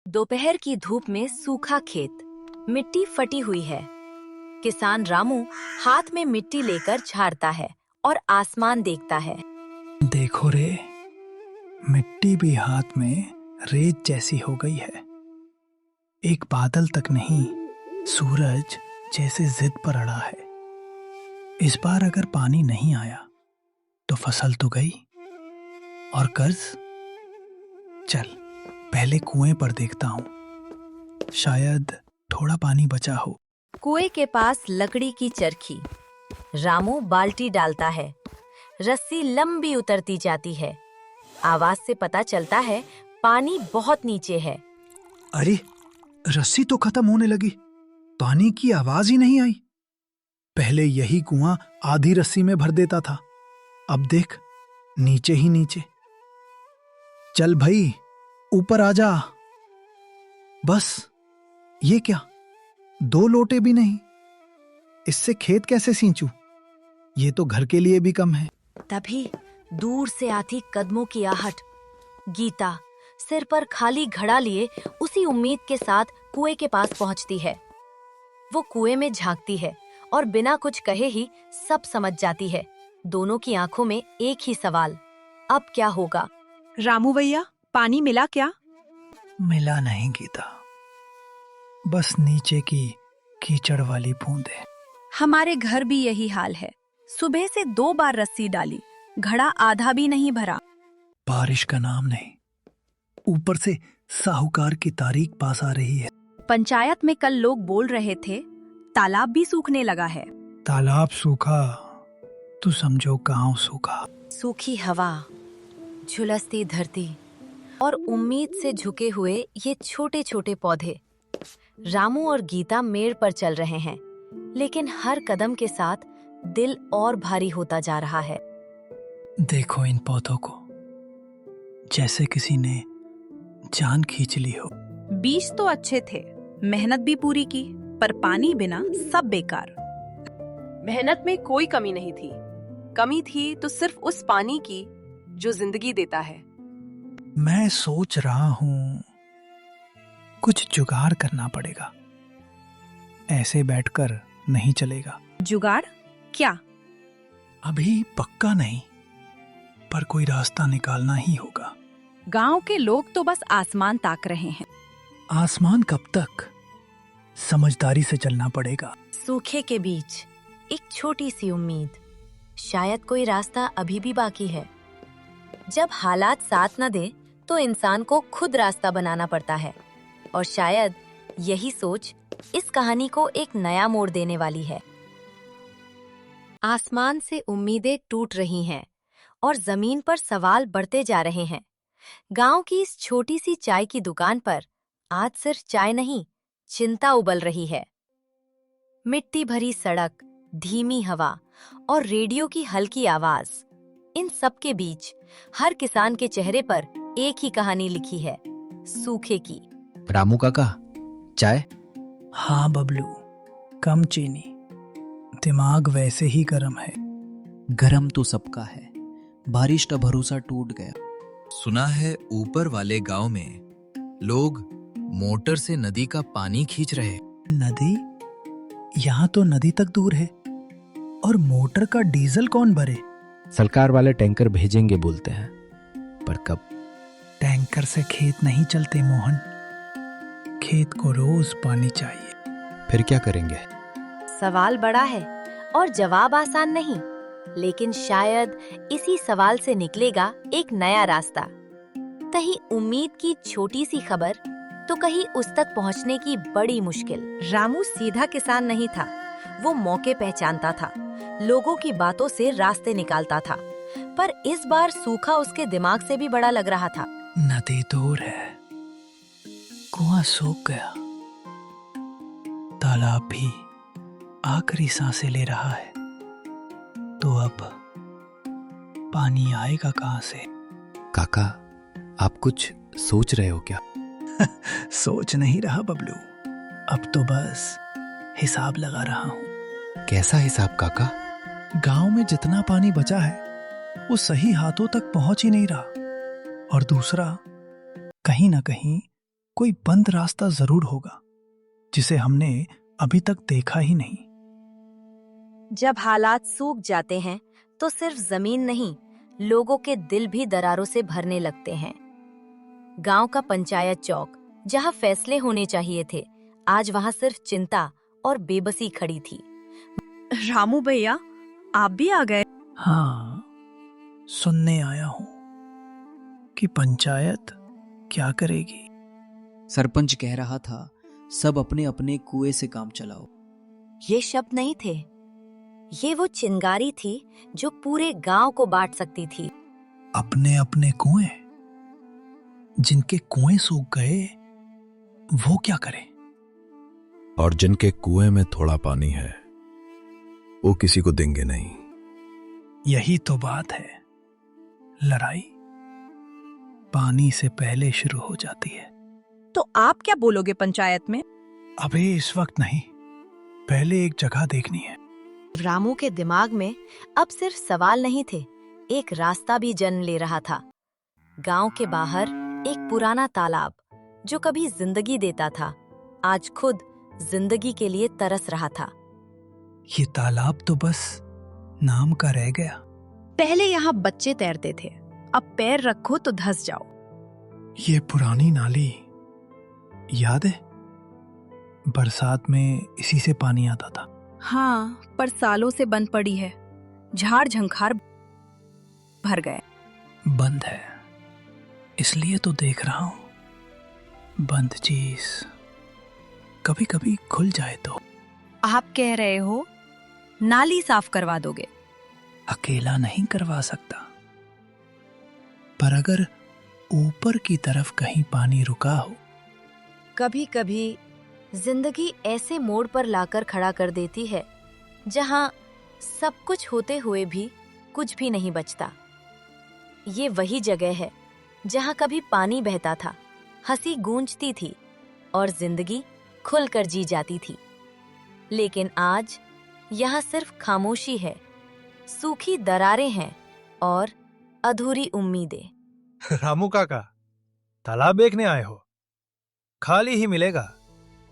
दोपहर की धूप में सूखा खेत, मिट्टी फटी हुई है। किसान रामू हाथ में मिट्टी लेकर झाड़ता है और आसमान देखता है। देखो रे, मिट्टी भी हाथ में रेत जैसी हो गई है। एक बादल तक नहीं, सूरज जैसे जिद पर अड़ा है। इस बार अगर पानी नहीं आया तो फसल तो गई, और कर्ज। चल पहले कुएं पर देखता हूं, शायद थोड़ा पानी बचा हो। कुएं के पास लकड़ी की चरखी। रामू बाल्टी डालता है। रस्सी लंबी उतरती जाती है। आवाज से पता चलता है पानी बहुत नीचे है। अरे, रस्सी तो खत्म होने लगी, पानी की आवाज ही नहीं आई। पहले यही कुआं आधी रस्सी में भर देता था, अब देख नीचे ही नीचे। चल भाई, ऊपर आ जा। बस ये क्या, 2 लोटे भी नहीं? इससे खेत कैसे सींचूं? ये तो घर के लिए भी कम है। तभी दूर से आती कदमों की आहट। गीता सिर पर खाली घड़ा लिए उसी उम्मीद के साथ कुएं के पास पहुंचती है। वो कुएं में झांकती है और बिना कुछ कहे ही सब समझ जाती है। दोनों की आंखों में एक ही सवाल, अब क्या होगा? रामू भैया, पानी मिला क्या? मिला नहीं गीता, बस नीचे की कीचड़ वाली बूंदें। हमारे घर भी यही हाल है। सुबह से 2 बार रस्सी डाली, घड़ा आधा भी नहीं भरा। बारिश का नाम नहीं, ऊपर से साहूकार की तारीख पास आ रही है। पंचायत में कल लोग बोल रहे थे तालाब भी सूखने लगा है। तालाब सूखा तो समझो गांव सूखा। सूखी हवा, झुलसती धरती और उम्मीद से झुके हुए ये छोटे छोटे पौधे। रामू और गीता मेड़ पर चल रहे हैं, लेकिन हर कदम के साथ दिल और भारी होता जा रहा है। देखो इन पौधों को, जैसे किसी ने जान खींच ली हो। बीज तो अच्छे थे, मेहनत भी पूरी की, पर पानी बिना सब बेकार। मेहनत में कोई कमी नहीं थी, कमी थी तो सिर्फ उस पानी की जो जिंदगी देता है। मैं सोच रहा हूं कुछ जुगाड़ करना पड़ेगा, ऐसे बैठकर नहीं चलेगा। जुगाड़ क्या? अभी पक्का नहीं, पर कोई रास्ता निकालना ही होगा। गांव के लोग तो बस आसमान ताक रहे हैं। आसमान कब तक? समझदारी से चलना पड़ेगा। सूखे के बीच एक छोटी सी उम्मीद, शायद कोई रास्ता अभी भी बाकी है। जब हालात साथ न दे तो इंसान को खुद रास्ता बनाना पड़ता है, और शायद यही सोच इस कहानी को एक नया मोड़ देने वाली है। आसमान से उम्मीदें टूट रही हैं और जमीन पर सवाल बढ़ते जा रहे हैं। गांव की इस छोटी सी चाय की दुकान पर आज सिर्फ चाय नहीं, चिंता उबल रही है। मिट्टी भरी सड़क, धीमी हवा और रेडियो की हल्की आवाज, इन सब के बीच हर किसान के चेहरे पर एक ही कहानी लिखी है, सूखे की। रामू काका, चाय? हाँ बबलू, कम चीनी, दिमाग वैसे ही गर्म है। गरम तो सबका है, बारिश का भरोसा टूट गया। सुना है ऊपर वाले गांव में लोग मोटर से नदी का पानी खींच रहे। नदी? यहाँ तो नदी तक दूर है, और मोटर का डीजल कौन भरे? सरकार वाले टैंकर भेजेंगे बोलते हैं, पर कब? टैंकर से खेत नहीं चलते मोहन, खेत को रोज पानी चाहिए। फिर क्या करेंगे? सवाल बड़ा है और जवाब आसान नहीं, लेकिन शायद इसी सवाल से निकलेगा एक नया रास्ता। कहीं उम्मीद की छोटी सी खबर, तो कहीं उस तक पहुंचने की बड़ी मुश्किल। रामू सीधा किसान नहीं था, वो मौके पहचानता था, लोगों की बातों से रास्ते निकालता था। पर इस बार सूखा उसके दिमाग से भी बड़ा लग रहा था। नदी दूर है, कुआं सूख गया, तालाब भी आखिरी सांसें ले रहा है, तो अब पानी आएगा कहां से? काका, आप कुछ सोच रहे हो क्या? सोच नहीं रहा बबलू, अब तो बस हिसाब लगा रहा हूं। कैसा हिसाब काका? गांव में जितना पानी बचा है वो सही हाथों तक पहुंच ही नहीं रहा, और दूसरा, कहीं ना कहीं कोई बंद रास्ता जरूर होगा जिसे हमने अभी तक देखा ही नहीं। जब हालात सूख जाते हैं तो सिर्फ जमीन नहीं, लोगों के दिल भी दरारों से भरने लगते हैं। गांव का पंचायत चौक, जहां फैसले होने चाहिए थे, आज वहां सिर्फ चिंता और बेबसी खड़ी थी। रामू भैया, आप भी आ गए। हाँ, सुनने आया हूं कि पंचायत क्या करेगी। सरपंच कह रहा था सब अपने अपने कुएं से काम चलाओ। ये शब्द नहीं थे, ये वो चिंगारी थी जो पूरे गांव को बांट सकती थी। अपने अपने कुएं? जिनके कुएं सूख गए वो क्या करें? और जिनके कुएं में थोड़ा पानी है वो किसी को देंगे नहीं। यही तो बात है, लड़ाई पानी से पहले शुरू हो जाती है। तो आप क्या बोलोगे पंचायत में? अभी इस वक्त नहीं, पहले एक जगह देखनी है। रामू के दिमाग में अब सिर्फ सवाल नहीं थे, एक रास्ता भी जन्म ले रहा था। गांव के बाहर एक पुराना तालाब जो कभी जिंदगी देता था, आज खुद जिंदगी के लिए तरस रहा था। ये तालाब तो बस नाम का रह गया। पहले यहाँ बच्चे तैरते थे, अब पैर रखो तो धंस जाओ। ये पुरानी नाली याद है? बरसात में इसी से पानी आता था। हाँ, पर सालों से बंद पड़ी है, झाड़ झंखार भर गए। बंद है इसलिए तो देख रहा हूं। बंद चीज कभी कभी खुल जाए तो। आप कह रहे हो नाली साफ करवा दोगे? अकेला नहीं करवा सकता, पर अगर ऊपर की तरफ कहीं पानी रुका हो। कभी कभी जिंदगी ऐसे मोड़ पर लाकर खड़ा कर देती है जहां सब कुछ होते हुए भी कुछ भी नहीं बचता। ये वही जगह है जहां कभी पानी बहता था, हंसी गूंजती थी और जिंदगी खुलकर जी जाती थी। लेकिन आज यहाँ सिर्फ खामोशी है, सूखी दरारें हैं और अधूरी उम्मीदें। रामू काका, तालाब देखने आए हो? खाली ही मिलेगा,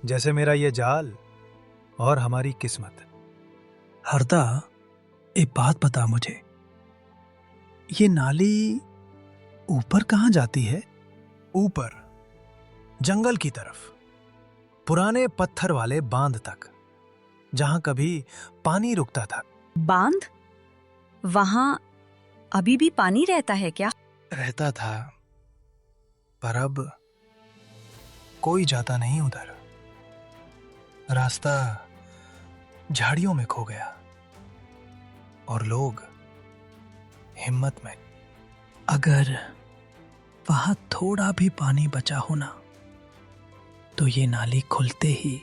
जैसे मेरा ये जाल और हमारी किस्मत। हरदा, एक बात बता मुझे, ये नाली ऊपर कहाँ जाती है? ऊपर, जंगल की तरफ, पुराने पत्थर वाले बांध तक, जहां कभी पानी रुकता था। बांध? वहां अभी भी पानी रहता है क्या? रहता था, पर अब कोई जाता नहीं उधर। रास्ता झाड़ियों में खो गया और लोग हिम्मत में। अगर वहां थोड़ा भी पानी बचा हो ना, तो ये नाली खुलते ही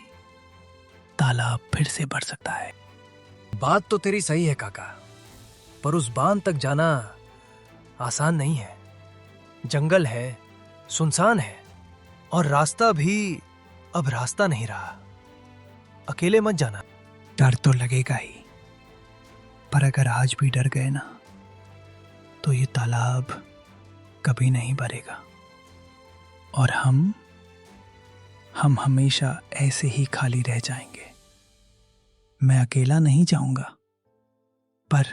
तालाब फिर से भर सकता है। बात तो तेरी सही है काका, पर उस बांध तक जाना आसान नहीं है। जंगल है, सुनसान है और रास्ता भी अब रास्ता नहीं रहा। अकेले मत जाना। डर तो लगेगा ही, पर अगर आज भी डर गए ना, तो ये तालाब कभी नहीं भरेगा और हम हमेशा ऐसे ही खाली रह जाएंगे। मैं अकेला नहीं जाऊंगा, पर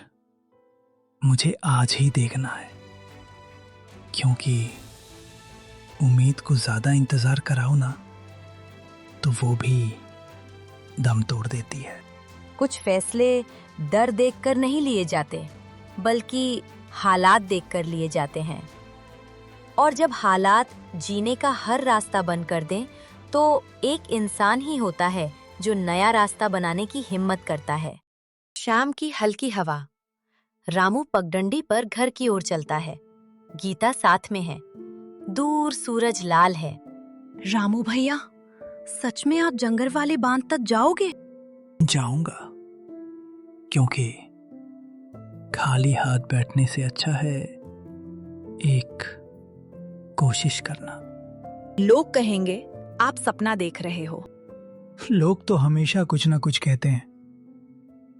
मुझे आज ही देखना है, क्योंकि उम्मीद को ज्यादा इंतजार कराओ ना तो वो भी दम तोड़ देती है। कुछ फैसले डर देखकर नहीं लिए जाते, बल्कि हालात देखकर लिए जाते हैं। और जब हालात जीने का हर रास्ता बंद कर दें, तो एक इंसान ही होता है जो नया रास्ता बनाने की हिम्मत करता है। शाम की हल्की हवा, रामू पगडंडी पर घर की ओर चलता है। गीता साथ में है। दूर सूरज लाल है। रामू भैया, सच में आप जंगल वाले बांध तक जाओगे? जाऊंगा, क्योंकि खाली हाथ बैठने से अच्छा है एक कोशिश करना। लोग कहेंगे आप सपना देख रहे हो। लोग तो हमेशा कुछ ना कुछ कहते हैं,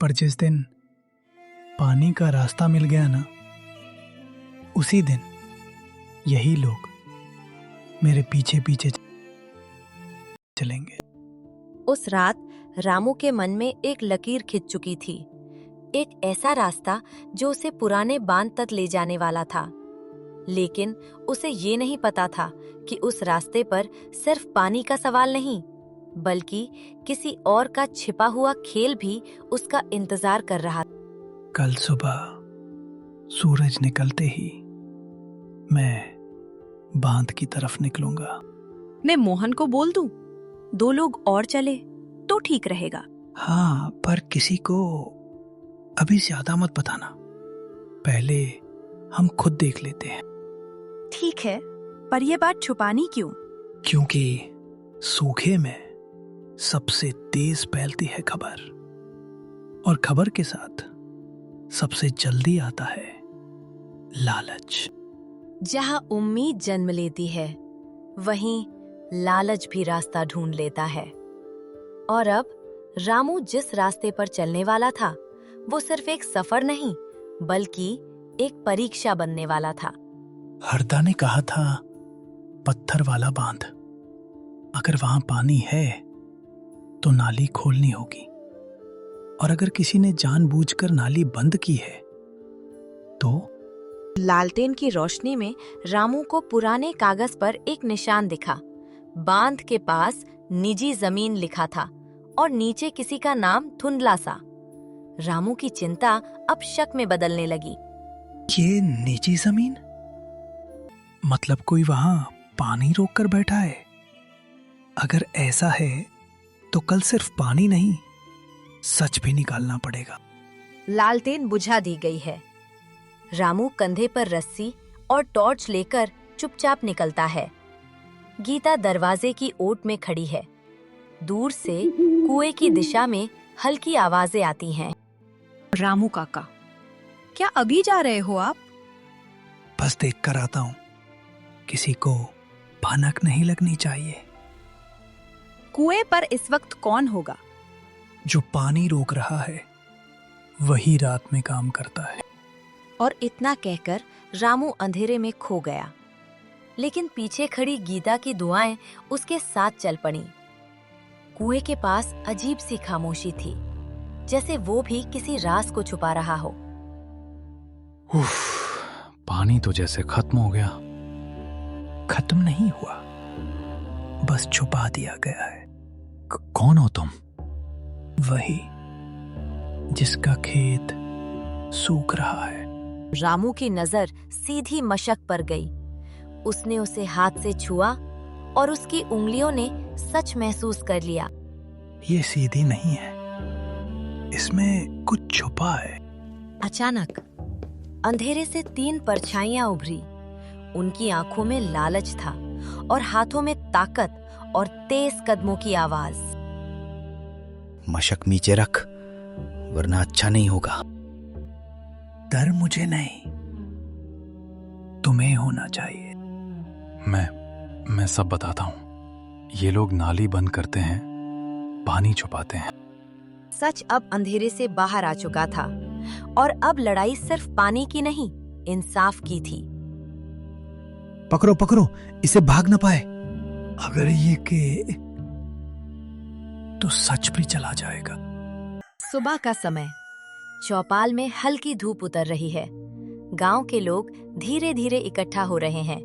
पर जिस दिन पानी का रास्ता मिल गया ना, उसी दिन यही लोग मेरे पीछे पीछे चलेंगे। उस रात रामू के मन में एक लकीर खिंच चुकी थी, एक ऐसा रास्ता जो उसे पुराने बांध तक ले जाने वाला था। लेकिन उसे ये नहीं पता था कि उस रास्ते पर सिर्फ पानी का सवाल नहीं, बल्कि किसी और का छिपा हुआ खेल भी उसका इंतजार कर रहा था। कल सुबह सूरज निकलते ही मैं बांध की तरफ निकलूंगा। मैं मोहन को बोल दूं, 2 लोग और चले तो ठीक रहेगा। हाँ, पर किसी को अभी ज्यादा मत बताना, पहले हम खुद देख लेते हैं। ठीक है, पर यह बात छुपानी क्यों? क्योंकि सूखे में सबसे तेज फैलती है खबर, और खबर के साथ सबसे जल्दी आता है लालच। जहां उम्मीद जन्म लेती है, वहीं लालच भी रास्ता ढूंढ लेता है। और अब रामू जिस रास्ते पर चलने वाला था, वो सिर्फ एक सफर नहीं, बल्कि एक परीक्षा बनने वाला था। हरदा ने कहा था, पत्थर वाला बांध, अगर वहां पानी है तो नाली खोलनी होगी, और अगर किसी ने जानबूझकर नाली बंद की है तो। लालटेन की रोशनी में रामू को पुराने कागज पर एक निशान दिखा। बांध के पास निजी जमीन लिखा था और नीचे किसी का नाम धुंधला सा। रामू की चिंता अब शक में बदलने लगी। ये निजी जमीन मतलब कोई वहां पानी रोक कर बैठा है? अगर ऐसा है तो कल सिर्फ पानी नहीं, सच भी निकालना पड़ेगा। लालटेन बुझा दी गई है। रामू कंधे पर रस्सी और टॉर्च लेकर चुपचाप निकलता है। गीता दरवाजे की ओट में खड़ी है। दूर से कुएं की दिशा में हल्की आवाजें आती हैं। रामू काका, क्या अभी जा रहे हो आप? बस देख कर आता हूं, किसी को भनक नहीं लगनी चाहिए। कुएं पर इस वक्त कौन होगा? जो पानी रोक रहा है वही रात में काम करता है। और इतना कहकर रामू अंधेरे में खो गया। लेकिन पीछे खड़ी गीता की दुआएं उसके साथ चल पड़ी। कुएं के पास अजीब सी खामोशी थी, जैसे वो भी किसी राज को छुपा रहा हो। उफ, पानी तो जैसे खत्म हो गया। खत्म नहीं हुआ, बस छुपा दिया गया है। कौन हो तुम? वही जिसका खेत सूख रहा है। रामू की नजर सीधी मशक पर गई। उसने उसे हाथ से छुआ और उसकी उंगलियों ने सच महसूस कर लिया। ये सीधी नहीं है, इसमें कुछ छुपा है। अचानक अंधेरे से 3 परछाइयां उभरी। उनकी आंखों में लालच था और हाथों में ताकत और तेज कदमों की आवाज। मशक नीचे रख, वरना अच्छा नहीं होगा। डर मुझे नहीं, तुम्हें होना चाहिए। मैं सब बताता हूँ। ये लोग नाली बंद करते हैं, पानी छुपाते हैं। सच अब अंधेरे से बाहर आ चुका था और अब लड़ाई सिर्फ पानी की नहीं, इंसाफ की थी। पकड़ो पकड़ो, इसे भाग न पाए। अगर ये के तो सच भी चला जाएगा। सुबह का समय, चौपाल में हल्की धूप उतर रही है। गांव के लोग धीरे धीरे इकट्ठा हो रहे हैं।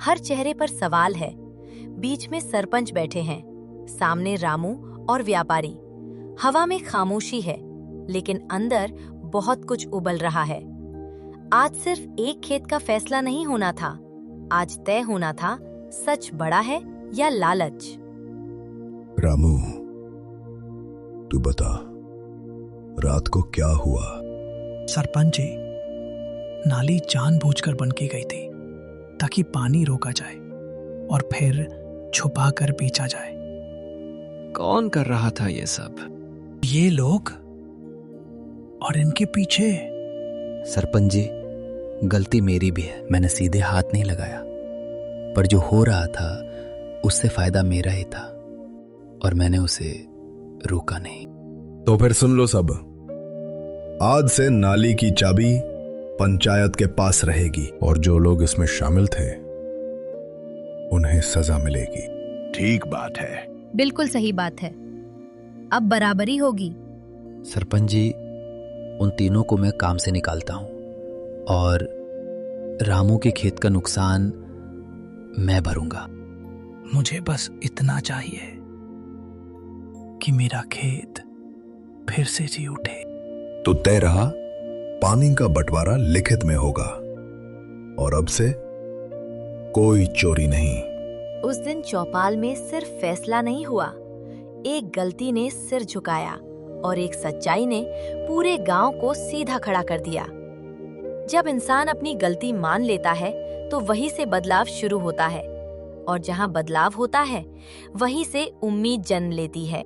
हर चेहरे पर सवाल है। बीच में सरपंच बैठे हैं, सामने रामू और व्यापारी। हवा में खामोशी है, लेकिन अंदर बहुत कुछ उबल रहा है। आज सिर्फ एक खेत का फैसला नहीं होना था, आज तय होना था सच बड़ा है या लालच। रामू, तू बता, रात को क्या हुआ? सरपंच जी, नाली जानबूझकर बन की गई थी ताकि पानी रोका जाए और फिर छुपा कर बेचा जाए। कौन कर रहा था ये सब? ये लोग, और इनके पीछे। सरपंच जी, गलती मेरी भी है। मैंने सीधे हाथ नहीं लगाया, पर जो हो रहा था उससे फायदा मेरा ही था और मैंने उसे रोका नहीं। तो फिर सुन लो सब, आज से नाली की चाबी पंचायत के पास रहेगी और जो लोग इसमें शामिल थे उन्हें सजा मिलेगी। ठीक बात है। बिल्कुल सही बात है। अब बराबरी होगी। सरपंच जी, उन तीनों को मैं काम से निकालता हूं और रामू के खेत का नुकसान मैं भरूंगा। मुझे बस इतना चाहिए कि मेरा खेत फिर से जी उठे। तो तय रहा, पानी का बंटवारा लिखित में होगा और अब से कोई चोरी नहीं। उस दिन चौपाल में सिर्फ फैसला नहीं हुआ, एक गलती ने सिर झुकाया और एक सच्चाई ने पूरे गांव को सीधा खड़ा कर दिया। जब इंसान अपनी गलती मान लेता है तो वहीं से बदलाव शुरू होता है और जहां बदलाव होता है वहीं से उम्मीद जन्म लेती है।